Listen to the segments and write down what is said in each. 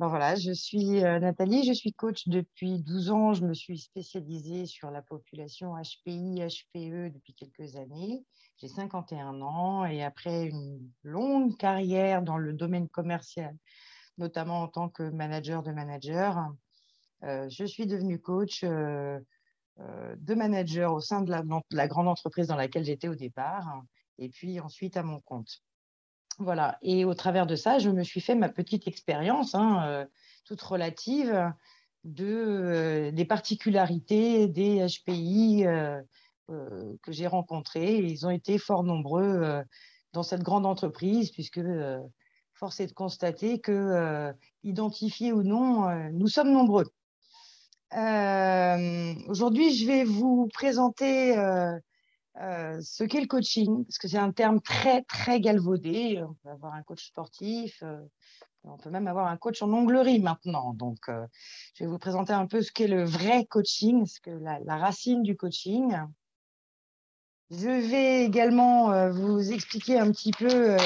Ben voilà, je suis Nathalie, je suis coach depuis 12 ans. Je me suis spécialisée sur la population HPI, HPE depuis quelques années. J'ai 51 ans et après une longue carrière dans le domaine commercial, notamment en tant que manager de manager, je suis devenue coach de manager au sein de la grande entreprise dans laquelle j'étais au départ et puis ensuite à mon compte. Voilà. Et au travers de ça, je me suis fait ma petite expérience, toute relative, des particularités des HPI que j'ai rencontrés. Ils ont été fort nombreux dans cette grande entreprise, puisque force est de constater que, identifiés ou non, nous sommes nombreux. Aujourd'hui, je vais vous présenter ce qu'est le coaching, parce que c'est un terme très, très galvaudé. On peut avoir un coach sportif, on peut même avoir un coach en onglerie maintenant. Donc, je vais vous présenter un peu ce qu'est le vrai coaching, la racine du coaching. Je vais également vous expliquer un petit peu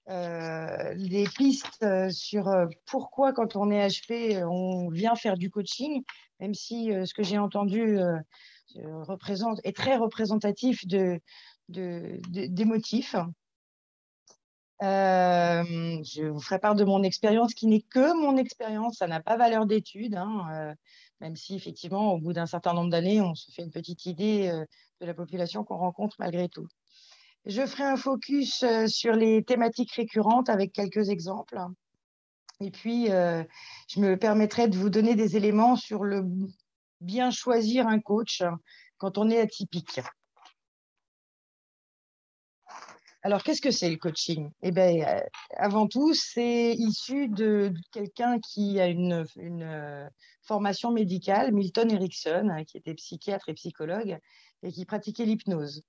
des pistes sur pourquoi, quand on est HP, on vient faire du coaching, même si ce que j'ai entendu est très représentatif des motifs. Je vous ferai part de mon expérience qui n'est que mon expérience, ça n'a pas valeur d'étude, même si effectivement, au bout d'un certain nombre d'années, on se fait une petite idée de la population qu'on rencontre malgré tout. Je ferai un focus sur les thématiques récurrentes avec quelques exemples. Et puis, je me permettrai de vous donner des éléments sur le bien choisir un coach quand on est atypique. Alors, qu'est-ce que c'est le coaching? Eh bien, avant tout, c'est issu de quelqu'un qui a une formation médicale, Milton Erickson, qui était psychiatre et psychologue et qui pratiquait l'hypnose.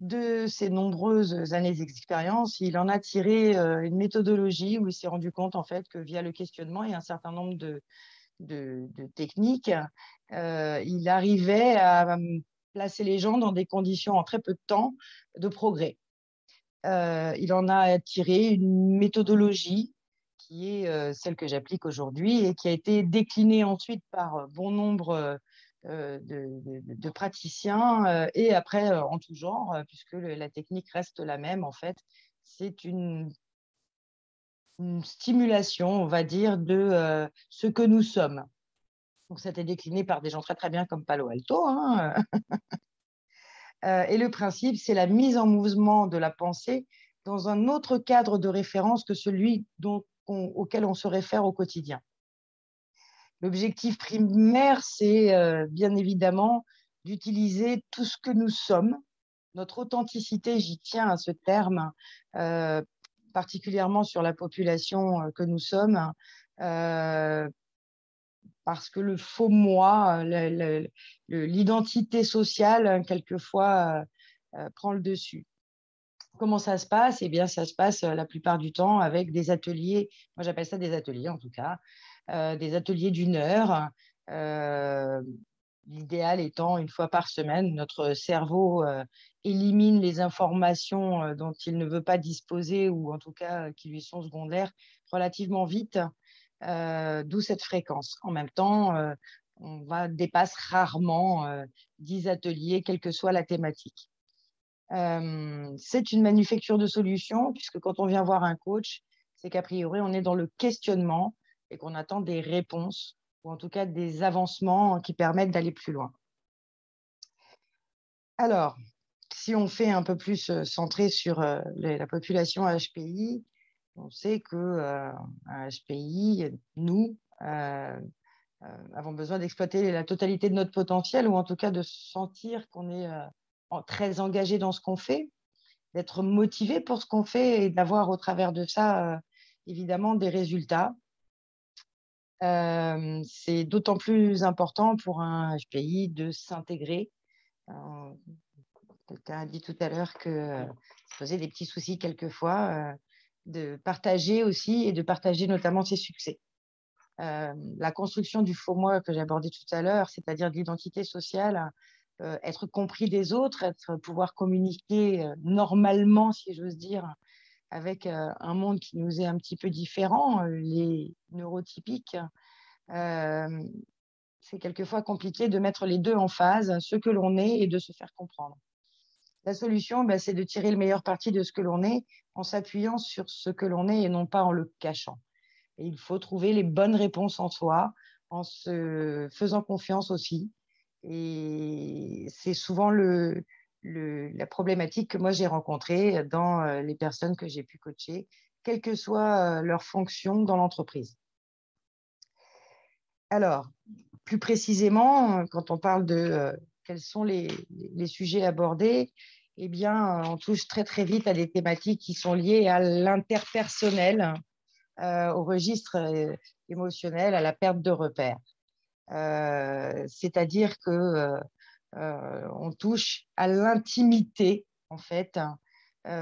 De ses nombreuses années d'expérience, il en a tiré une méthodologie où il s'est rendu compte en fait que via le questionnement et un certain nombre de techniques, il arrivait à placer les gens dans des conditions en très peu de temps de progrès. Il en a tiré une méthodologie qui est celle que j'applique aujourd'hui et qui a été déclinée ensuite par bon nombre de praticiens et après en tout genre, puisque la technique reste la même en fait. C'est une stimulation, on va dire, de ce que nous sommes. Donc, ça a été décliné par des gens très très bien comme Palo Alto. Et le principe, c'est la mise en mouvement de la pensée dans un autre cadre de référence que celui auquel on se réfère au quotidien. L'objectif primaire, c'est bien évidemment d'utiliser tout ce que nous sommes, notre authenticité, j'y tiens à ce terme, particulièrement sur la population que nous sommes, parce que le faux moi, l'identité sociale, quelquefois, prend le dessus. Comment ça se passe? Eh bien, ça se passe la plupart du temps avec des ateliers, moi j'appelle ça des ateliers en tout cas, des ateliers d'une heure. L'idéal étant une fois par semaine, notre cerveau élimine les informations dont il ne veut pas disposer ou en tout cas qui lui sont secondaires relativement vite, d'où cette fréquence. En même temps, on dépasse rarement 10 ateliers, quelle que soit la thématique. C'est une manufacture de solutions, puisque quand on vient voir un coach, c'est qu'a priori, on est dans le questionnement et qu'on attend des réponses, ou en tout cas des avancements qui permettent d'aller plus loin. Alors, si on fait un peu plus centré sur la population HPI, on sait qu'un HPI, nous, avons besoin d'exploiter la totalité de notre potentiel, ou en tout cas de sentir qu'on est très engagé dans ce qu'on fait, d'être motivé pour ce qu'on fait et d'avoir au travers de ça, évidemment, des résultats. C'est d'autant plus important pour un HPI de s'intégrer. Quelqu'un a dit tout à l'heure que ça posait des petits soucis quelquefois, de partager aussi et de partager notamment ses succès. La construction du faux moi que j'ai abordé tout à l'heure, c'est-à-dire de l'identité sociale, être compris des autres, pouvoir communiquer normalement, si j'ose dire, avec un monde qui nous est un petit peu différent, les neurotypiques, c'est quelquefois compliqué de mettre les deux en phase, ce que l'on est et de se faire comprendre. La solution, c'est de tirer le meilleur parti de ce que l'on est en s'appuyant sur ce que l'on est et non pas en le cachant. Et il faut trouver les bonnes réponses en soi, en se faisant confiance aussi. Et c'est souvent la problématique que moi j'ai rencontrée dans les personnes que j'ai pu coacher, quelle que soit leur fonction dans l'entreprise. Alors, plus précisément, quand on parle de quels sont les sujets abordés, eh bien, on touche très très vite à des thématiques qui sont liées à l'interpersonnel, au registre émotionnel, à la perte de repères. C'est-à-dire que on touche à l'intimité, en fait. Pour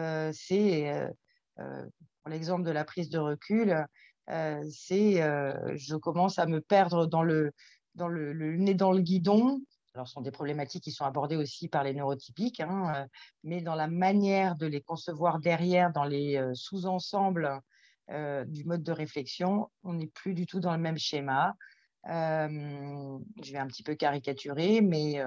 l'exemple de la prise de recul, je commence à me perdre dans le nez dans le guidon. Alors, ce sont des problématiques qui sont abordées aussi par les neurotypiques, hein, mais dans la manière de les concevoir derrière, dans les sous-ensembles du mode de réflexion, on n'est plus du tout dans le même schéma. Je vais un petit peu caricaturer, mais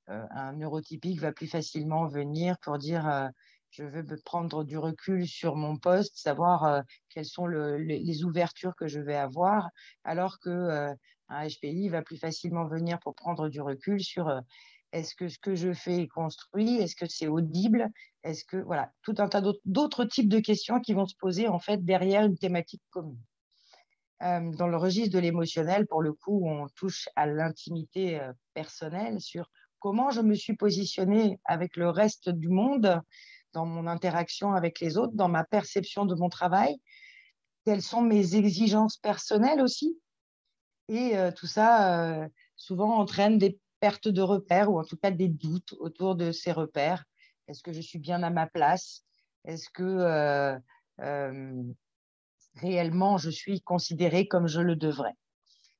un neurotypique va plus facilement venir pour dire je veux me prendre du recul sur mon poste, savoir quelles sont les ouvertures que je vais avoir, alors que un HPI va plus facilement venir pour prendre du recul sur est-ce que ce que je fais est construit, est-ce que c'est audible, est-ce que voilà, tout un tas d'autres types de questions qui vont se poser en fait derrière une thématique commune. Dans le registre de l'émotionnel, pour le coup, on touche à l'intimité personnelle sur comment je me suis positionnée avec le reste du monde dans mon interaction avec les autres, dans ma perception de mon travail, quelles sont mes exigences personnelles aussi. Et tout ça, souvent, entraîne des pertes de repères ou en tout cas des doutes autour de ces repères. Est-ce que je suis bien à ma place? Est-ce que réellement je suis considérée comme je le devrais?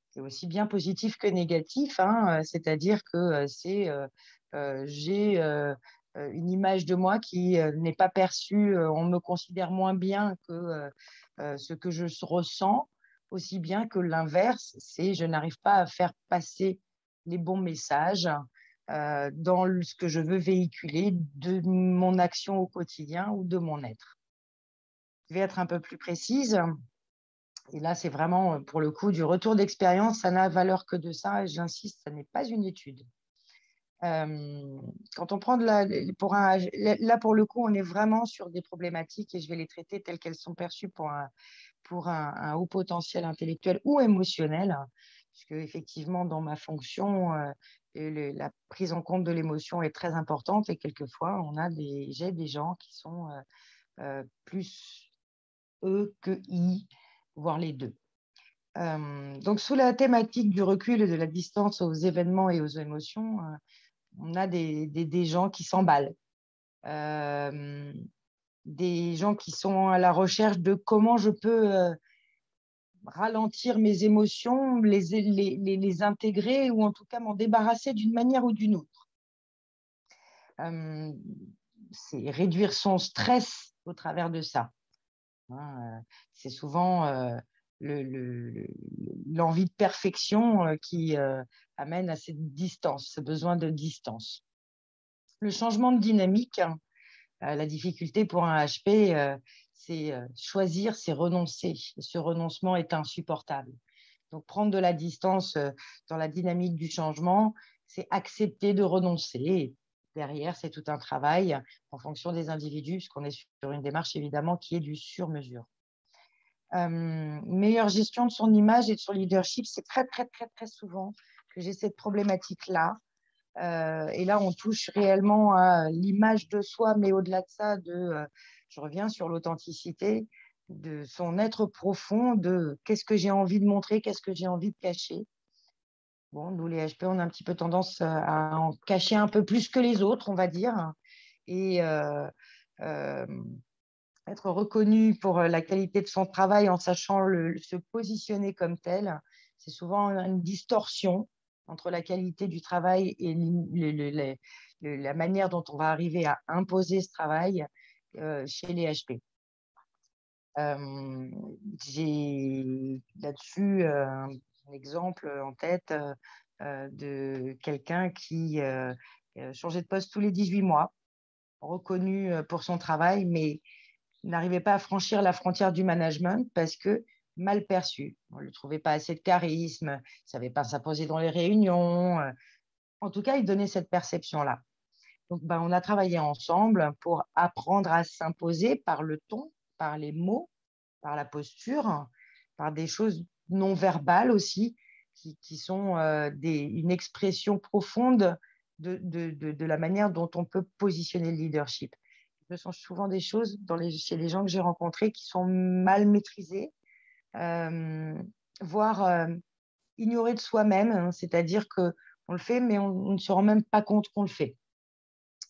C'est aussi bien positif que négatif, hein, c'est-à-dire que j'ai une image de moi qui n'est pas perçue, on me considère moins bien que ce que je ressens, aussi bien que l'inverse, c'est je n'arrive pas à faire passer les bons messages dans ce que je veux véhiculer de mon action au quotidien ou de mon être. Je vais être un peu plus précise. Et là, c'est vraiment, pour le coup, du retour d'expérience. Ça n'a valeur que de ça. Et j'insiste, ça n'est pas une étude. Quand on prend là, pour le coup, on est vraiment sur des problématiques et je vais les traiter telles qu'elles sont perçues pour un haut potentiel intellectuel ou émotionnel. Parce que, effectivement, dans ma fonction, la prise en compte de l'émotion est très importante et quelquefois, j'ai des gens qui sont plus E que I, voire les deux. Donc, sous la thématique du recul et de la distance aux événements et aux émotions, on a des gens qui s'emballent, des gens qui sont à la recherche de comment je peux ralentir mes émotions, les intégrer ou en tout cas m'en débarrasser d'une manière ou d'une autre. C'est réduire son stress au travers de ça. C'est souvent l'envie de perfection qui amène à cette distance, ce besoin de distance. Le changement de dynamique, la difficulté pour un HP, c'est choisir, c'est renoncer. Et ce renoncement est insupportable. Donc, prendre de la distance dans la dynamique du changement, c'est accepter de renoncer. Et derrière, c'est tout un travail en fonction des individus, puisqu'on est sur une démarche évidemment qui est du sur-mesure. Meilleure gestion de son image et de son leadership, c'est très, très, très, très souvent que j'ai cette problématique-là. Et là, on touche réellement à l'image de soi, mais au-delà de ça, je reviens sur l'authenticité, de son être profond, de qu'est-ce que j'ai envie de montrer, qu'est-ce que j'ai envie de cacher. Bon, nous, les HP, on a un petit peu tendance à en cacher un peu plus que les autres, on va dire. Et être reconnu pour la qualité de son travail en sachant se positionner comme tel, c'est souvent une distorsion entre la qualité du travail et la manière dont on va arriver à imposer ce travail chez les HP. Euh, j'ai là-dessus un exemple en tête de quelqu'un qui changeait de poste tous les 18 mois, reconnu pour son travail, mais n'arrivait pas à franchir la frontière du management parce que mal perçu. On ne lui trouvait pas assez de charisme, il ne savait pas s'imposer dans les réunions. En tout cas, il donnait cette perception-là. Donc, ben, on a travaillé ensemble pour apprendre à s'imposer par le ton, par les mots, par la posture, par des choses non verbales aussi, qui sont une expression profonde de la manière dont on peut positionner le leadership. Ce sont souvent des choses chez les gens que j'ai rencontrés qui sont mal maîtrisées, euh, voire ignorées de soi-même, hein, c'est-à-dire qu'on le fait, mais on ne se rend même pas compte qu'on le fait.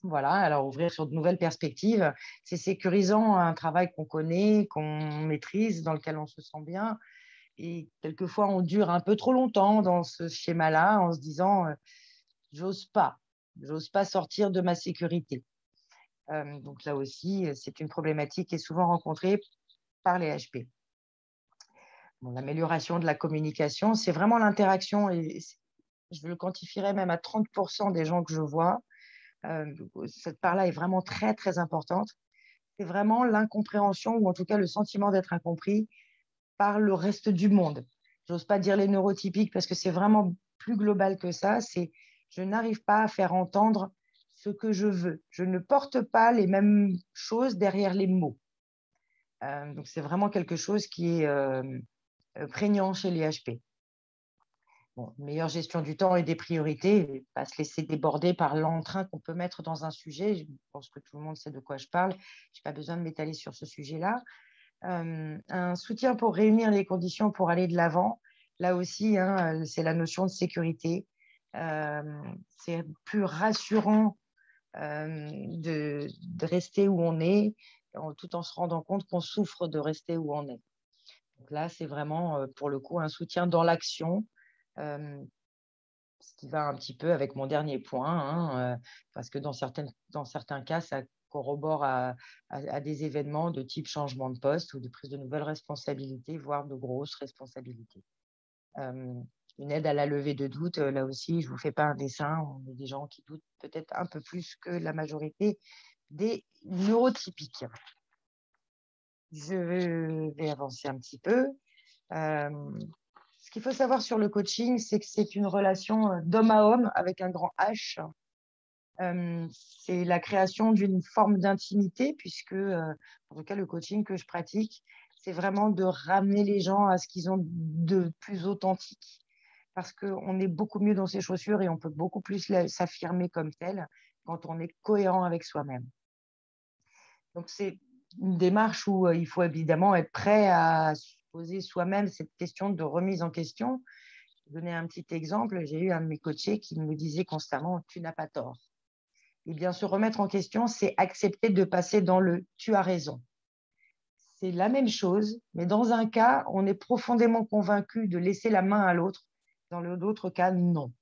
Voilà, alors ouvrir sur de nouvelles perspectives, c'est sécurisant, un travail qu'on connaît, qu'on maîtrise, dans lequel on se sent bien. Et quelquefois, on dure un peu trop longtemps dans ce schéma-là en se disant, j'ose pas sortir de ma sécurité. Donc là aussi, c'est une problématique qui est souvent rencontrée par les HP. Bon, l'amélioration de la communication, c'est vraiment l'interaction, et je le quantifierais même à 30% des gens que je vois. Cette part-là est vraiment très, très importante. C'est vraiment l'incompréhension, ou en tout cas le sentiment d'être incompris par le reste du monde. J'ose pas dire les neurotypiques parce que c'est vraiment plus global que ça. C'est je n'arrive pas à faire entendre ce que je veux. Je ne porte pas les mêmes choses derrière les mots. Donc c'est vraiment quelque chose qui est prégnant chez les HP. Bon, meilleure gestion du temps et des priorités, pas se laisser déborder par l'entrain qu'on peut mettre dans un sujet. Je pense que tout le monde sait de quoi je parle. Je n'ai pas besoin de m'étaler sur ce sujet-là. Un soutien pour réunir les conditions pour aller de l'avant. Là aussi, hein, c'est la notion de sécurité. C'est plus rassurant de rester où on est, tout en se rendant compte qu'on souffre de rester où on est. Donc là, c'est vraiment, pour le coup, un soutien dans l'action, ce qui va un petit peu avec mon dernier point, hein, parce que dans certains cas, ça corrobore à des événements de type changement de poste ou de prise de nouvelles responsabilités, voire de grosses responsabilités. Euh, une aide à la levée de doute, là aussi, je ne vous fais pas un dessin, on est des gens qui doutent peut-être un peu plus que la majorité des neurotypiques. Je vais avancer un petit peu. Ce qu'il faut savoir sur le coaching, c'est que c'est une relation d'homme à homme avec un grand H. C'est la création d'une forme d'intimité, puisque, en tout cas, le coaching que je pratique, c'est vraiment de ramener les gens à ce qu'ils ont de plus authentique, parce qu'on est beaucoup mieux dans ses chaussures et on peut beaucoup plus s'affirmer comme tel quand on est cohérent avec soi-même. Donc, c'est une démarche où il faut évidemment être prêt à se poser soi-même cette question de remise en question. Je vais donner un petit exemple. J'ai eu un de mes coachés qui me disait constamment « tu n'as pas tort ». Eh bien, se remettre en question, c'est accepter de passer dans le tu as raison. C'est la même chose, mais dans un cas, on est profondément convaincu de laisser la main à l'autre. Dans l'autre cas, non.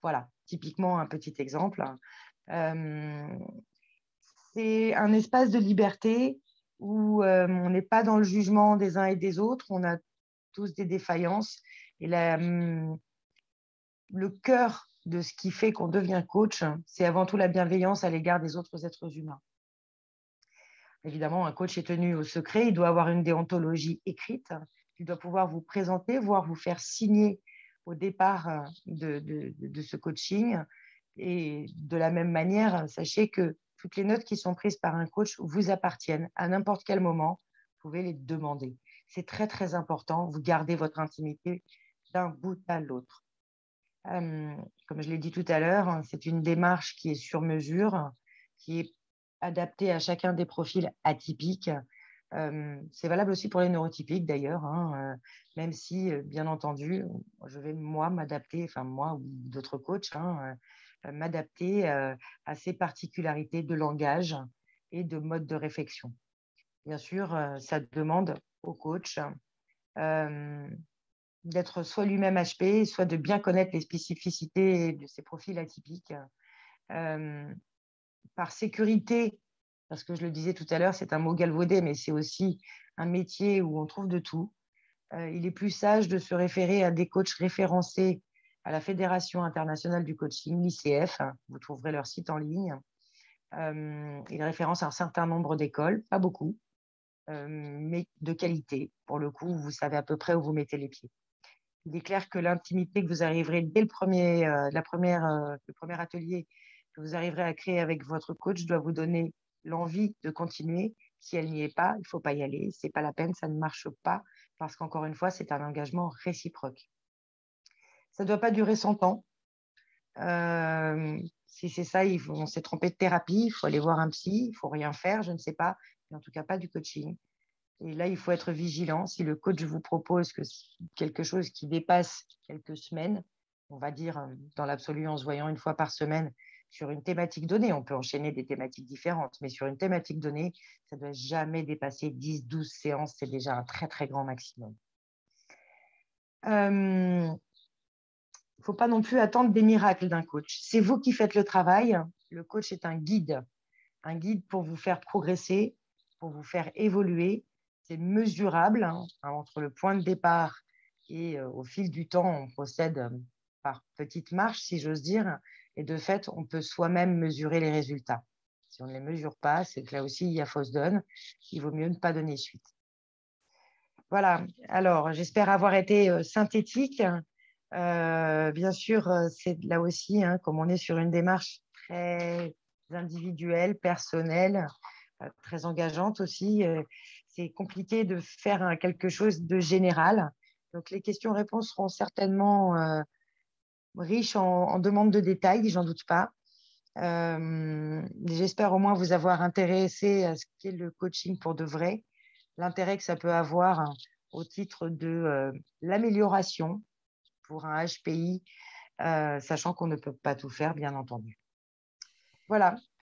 Voilà, typiquement un petit exemple. C'est un espace de liberté où on n'est pas dans le jugement des uns et des autres. On a tous des défaillances. Et le cœur de ce qui fait qu'on devient coach, c'est avant tout la bienveillance à l'égard des autres êtres humains. Évidemment, un coach est tenu au secret, il doit avoir une déontologie écrite, il doit pouvoir vous présenter, voire vous faire signer au départ de ce coaching. Et de la même manière, sachez que toutes les notes qui sont prises par un coach vous appartiennent à n'importe quel moment, vous pouvez les demander. C'est très, très important, vous gardez votre intimité d'un bout à l'autre. Comme je l'ai dit tout à l'heure, c'est une démarche qui est sur mesure, qui est adaptée à chacun des profils atypiques. C'est valable aussi pour les neurotypiques d'ailleurs, hein, même si, bien entendu, je vais moi m'adapter, enfin moi ou d'autres coachs, hein, m'adapter à ces particularités de langage et de mode de réflexion. Bien sûr, ça demande au coach d'être soit lui-même HP, soit de bien connaître les spécificités de ses profils atypiques. Par sécurité parce que je le disais tout à l'heure, c'est un mot galvaudé, mais c'est aussi un métier où on trouve de tout. Il est plus sage de se référer à des coachs référencés à la Fédération internationale du coaching, l'ICF. Vous trouverez leur site en ligne. Ils référencent un certain nombre d'écoles, pas beaucoup, mais de qualité. Pour le coup, vous savez à peu près où vous mettez les pieds. Il est clair que l'intimité que vous arriverez dès le premier atelier que vous arriverez à créer avec votre coach doit vous donner l'envie de continuer. Si elle n'y est pas, il ne faut pas y aller. Ce n'est pas la peine, ça ne marche pas parce qu'encore une fois, c'est un engagement réciproque. Ça ne doit pas durer 100 ans. Si c'est ça, on s'est trompé de thérapie, il faut aller voir un psy, il ne faut rien faire, je ne sais pas, mais en tout cas pas du coaching. Et là, il faut être vigilant. Si le coach vous propose quelque chose qui dépasse quelques semaines, on va dire dans l'absolu en se voyant une fois par semaine sur une thématique donnée, on peut enchaîner des thématiques différentes, mais sur une thématique donnée, ça ne doit jamais dépasser 10-12 séances, c'est déjà un très, très grand maximum. Il ne faut pas non plus attendre des miracles d'un coach. C'est vous qui faites le travail. Le coach est un guide pour vous faire progresser, pour vous faire évoluer. C'est mesurable entre le point de départ et au fil du temps, on procède par petites marches, si j'ose dire. Et de fait, on peut soi-même mesurer les résultats. Si on ne les mesure pas, c'est que là aussi, il y a fausse donne. Il vaut mieux ne pas donner suite. Voilà. Alors, j'espère avoir été synthétique. Bien sûr, c'est là aussi, comme on est sur une démarche très individuelle, personnelle, très engageante aussi, c'est compliqué de faire quelque chose de général. Donc, les questions-réponses seront certainement riches en demandes de détails, j'en doute pas. J'espère au moins vous avoir intéressé à ce qu'est le coaching pour de vrai, l'intérêt que ça peut avoir au titre de l'amélioration pour un HPI, sachant qu'on ne peut pas tout faire, bien entendu. Voilà.